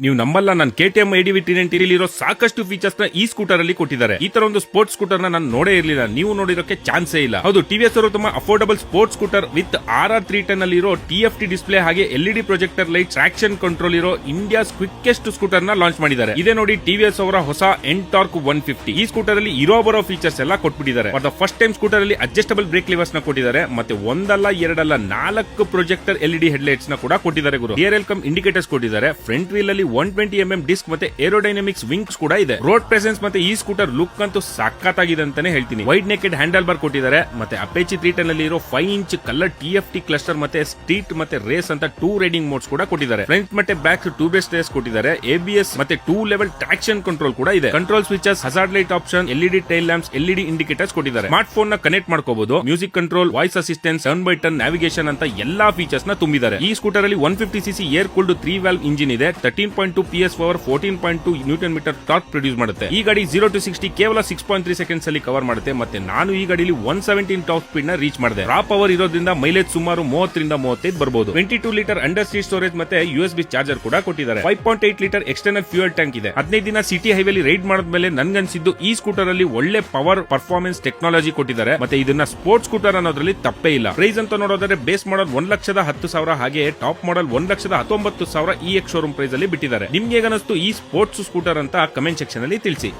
ನೀವು ನಂಬಲ್ಲ, ನಾನು KTM ADV T90 ಇರೋ ಸಾಕಷ್ಟು ಫೀಚರ್ಸ್ ನ ಈ ಸ್ಕೂಟರ್ ಅಲ್ಲಿ ಕೊಟ್ಟಿದ್ದಾರೆ. ಈ ತರ ಒಂದು ಸ್ಪೋರ್ಟ್ಸ್ ಸ್ಕೂಟರ್ ನಾನು ನೋಡೇ ಇರಲಿಲ್ಲ, ನೀವು ನೋಡಿರೋಕೆ ಚಾನ್ಸೇ ಇಲ್ಲ. ಹೌದು, TVS ಅವರು ತಮ್ಮ affordable sports scooter with RR310 ಅಲ್ಲಿ ಇರೋ TFT ಡಿಸ್ಪ್ಲೇ ಹಾಗೆ LED projector light traction control ಇರೋ ಇಂಡಿಯಾಸ್ ಕ್ವಿಕ್ಕೆಸ್ಟ್ ಸ್ಕೂಟರ್ ನ ಲಾಂಚ್ ಮಾಡಿದ್ದಾರೆ. ಇದೇ ನೋಡಿ TVS ಅವರ ಹೊಸ Ntorq 150. ಈ ಸ್ಕೂಟರ್ ಅಲ್ಲಿ ಬರೋ ಫೀಚರ್ಸ್ ಎಲ್ಲ ಕೊಟ್ಬಿಟ್ಟಿದ್ದಾರೆ. For the first time scooter ಅಲ್ಲಿ ಅಡ್ಜಸ್ಟಬಲ್ ಬ್ರೇಕ್ ಲಿವರ್ಸ್ ನ ಕೊಟ್ಟಿದ್ದಾರೆ. ಮತ್ತೆ ಒಂದಲ್ಲ ಎರಡಲ್ಲ 4 ಪ್ರೊಜೆಕ್ಟರ್ LED ಹೆಡ್ಲೈಟ್ಸ್ ನ ಕೂಡ ಕೊಟ್ಟಿದ್ದಾರೆ. ಗುರು DRL ಕಮ್ ಇಂಡಿಕೇಟರ್ಸ್ ಕೊಟ್ಟಿದ್ದಾರೆ. ಫ್ರಂಟ್ ವೀಲ್ ಅಲ್ಲಿ 120mm ಡಿಸ್ಕ್ ಮತ್ತೆ ಏರೋಡೈನಮಿಕ್ಸ್ ವಿಂಗ್ಸ್ ಕೂಡ ಇದೆ. ರೋಡ್ ಪ್ರೆಸೆನ್ಸ್ ಮತ್ತೆ ಈ ಸ್ಕೂಟರ್ ಲುಕ್ ಅಂತೂ ಸಖತ್ತಾಗಿದೆ ಅಂತಾನೆ ಹೇಳ್ತೀನಿ. ವೈಡ್ ನೆಕೆಡ್ ಹ್ಯಾಂಡಲ್ ಬಾರ್ ಕೊಟ್ಟಿದ್ದಾರೆ. ಮತ್ತೆ ಅಪೇಚಿ 310 ಅಲ್ಲಿ ಇರೋ 5 ಇಂಚ್ ಕಲರ್ TFT ಕ್ಲಸ್ಟರ್ ಮತ್ತೆ ಸ್ಟ್ರೀಟ್ ಮತ್ತೆ ರೇಸ್ ಅಂತ 2 ರೈಡಿಂಗ್ ಮೋಡ್ಸ್ ಕೂಡ ಕೊಟ್ಟಿದ್ದಾರೆ. ಫ್ರಂಟ್ ಮತ್ತೆ ಬ್ಯಾಕ್ 2 ಬೇಸ್ ರೇಸ್ ಕೊಟ್ಟಿದ್ದಾರೆ. ABS ಮತ್ತೆ 2 ಲೆವೆಲ್ ಟ್ರಾಕ್ಷನ್ ಕಂಟ್ರೋಲ್ ಕೂಡ ಇದೆ. Control switches, hazard light option, LED tail lamps, LED indicators ಕೊಟ್ಟಿದ್ದಾರೆ. ಸ್ಮಾರ್ಟ್ ಫೋನ್ ನ ಕನೆಕ್ಟ್ ಮಾಡ್ಕೋಬಹುದು. Music control, voice assistance, turn by turn navigation ಅಂತ ಎಲ್ಲಾ ಫೀಚರ್ಸ್ ನ ತುಂಬಿದ್ದಾರೆ. ಈ ಸ್ಕೂಟರ್ ಅಲ್ಲಿ 150cc air cooled 3 valve engine ಇದೆ. 13.2 PS power, 14.2 newton metre torque produce ಮಾಡುತ್ತೆ. ಈ ಗಾಡಿ 0 to 60 ಕೇವಲ 6.3 ಸೆಕೆಂಡ್ಸ್ ಅಲ್ಲಿ ಕವರ್ ಮಾಡುತ್ತೆ. ಮತ್ತೆ ನಾನು ಈ ಗಾಡಿಯಲ್ಲಿ 117 ಟಾಪ್ ಸ್ಪೀಡ್ ನ ರೀಚ್ ಮಾಡಿದೆ. ರಾ ಪವರ್ ಇರೋದ್ರಿಂದ ಮೈಲೇಜ್ ಸುಮಾರು 30 ರಿಂದ 35 ಬರಬಹುದು. 22 ಲೀಟರ್ ಅಂಡರ್ ಸೀಟ್ ಸ್ಟೋರೇಜ್ ಮತ್ತೆ USB ಚಾರ್ಜರ್ ಕೂಡ ಕೊಟ್ಟಿದ್ದಾರೆ. 5.8 ಲೀಟರ್ ಎಕ್ಸ್ಟರ್ನಲ್ ಫ್ಯೂಯಲ್ ಟ್ಯಾಂಕ್ ಇದೆ. 15 ದಿನ ಸಿಟಿ ಹೈವೇಲಿ ರೈಡ್ ಮಾಡಿದ್ಮೇಲೆ ನನ್ಗನ್ಸಿದ್ದು ಈ ಸ್ಕೂಟರ್ ಅಲ್ಲಿ ಒಳ್ಳೆ ಪವರ್ ಪರ್ಫಾರ್ಮೆನ್ಸ್ ಟೆಕ್ನಾಲಜಿ ಕೊಟ್ಟಿದ್ದಾರೆ. ಮತ್ತೆ ಇದನ್ನ ಸ್ಪೋರ್ಟ್ಸ್ ಸ್ಕೂಟರ್ ಅನ್ನೋದ್ರಲ್ಲಿ ತಪ್ಪೇ ಇಲ್ಲ. ಪ್ರೈಸ್ ಅಂತ ನೋಡೋದಾದ್ರೆ ಬೇಸ್ ಮಾಡಲ್ 1,10,000 ಹಾಗೆ top model 1,19,000 EX showroom price ಅಲ್ಲಿ ಬಿಟ್ಟಿದ್ದಾರೆ. ನಿಮ್ಗೆ ಹೇಗನಿಸ್ತು ಈ ಸ್ಪೋರ್ಟ್ಸ್ ಸ್ಕೂಟರ್ ಅಂತ ಕಮೆಂಟ್ ಸೆಕ್ಷನ್ ಅಲ್ಲಿ ತಿಳಿಸಿ.